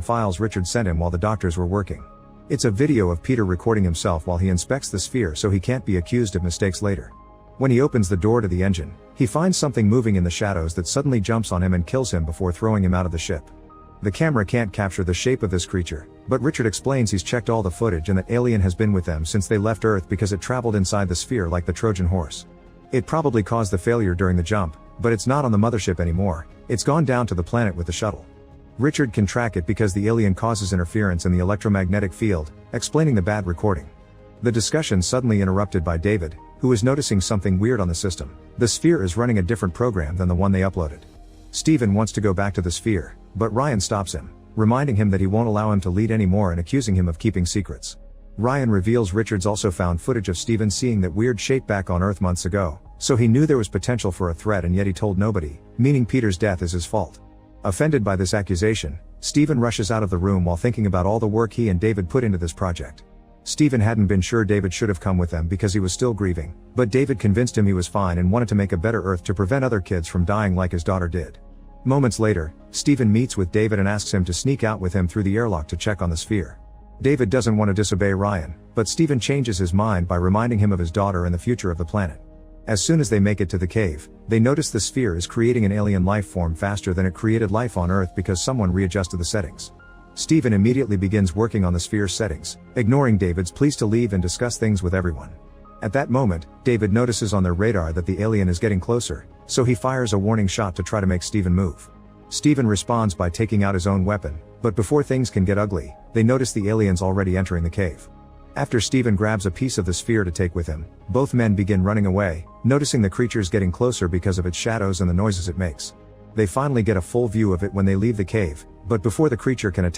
files Richard sent him while the doctors were working. It's a video of Peter recording himself while he inspects the sphere so he can't be accused of mistakes later. When he opens the door to the engine, he finds something moving in the shadows that suddenly jumps on him and kills him before throwing him out of the ship. The camera can't capture the shape of this creature, but Richard explains he's checked all the footage and that alien has been with them since they left Earth because it traveled inside the sphere like the Trojan horse. It probably caused the failure during the jump, but it's not on the mothership anymore, it's gone down to the planet with the shuttle. Richard can track it because the alien causes interference in the electromagnetic field, explaining the bad recording. The discussion suddenly interrupted by David, who is noticing something weird on the system. The sphere is running a different program than the one they uploaded. Steven wants to go back to the sphere, but Ryan stops him, reminding him that he won't allow him to lead anymore and accusing him of keeping secrets. Ryan reveals Richard's also found footage of Steven seeing that weird shape back on Earth months ago, so he knew there was potential for a threat and yet he told nobody, meaning Peter's death is his fault. Offended by this accusation, Steven rushes out of the room while thinking about all the work he and David put into this project. Steven hadn't been sure David should have come with them because he was still grieving, but David convinced him he was fine and wanted to make a better Earth to prevent other kids from dying like his daughter did. Moments later, Steven meets with David and asks him to sneak out with him through the airlock to check on the sphere. David doesn't want to disobey Ryan, but Steven changes his mind by reminding him of his daughter and the future of the planet. As soon as they make it to the cave, they notice the sphere is creating an alien life form faster than it created life on Earth because someone readjusted the settings. Steven immediately begins working on the sphere's settings, ignoring David's pleas to leave and discuss things with everyone. At that moment, David notices on their radar that the alien is getting closer, so he fires a warning shot to try to make Steven move. Steven responds by taking out his own weapon, but before things can get ugly, they notice the aliens already entering the cave. After Steven grabs a piece of the sphere to take with him, both men begin running away, noticing the creatures getting closer because of its shadows and the noises it makes. They finally get a full view of it when they leave the cave, but before the creature can attack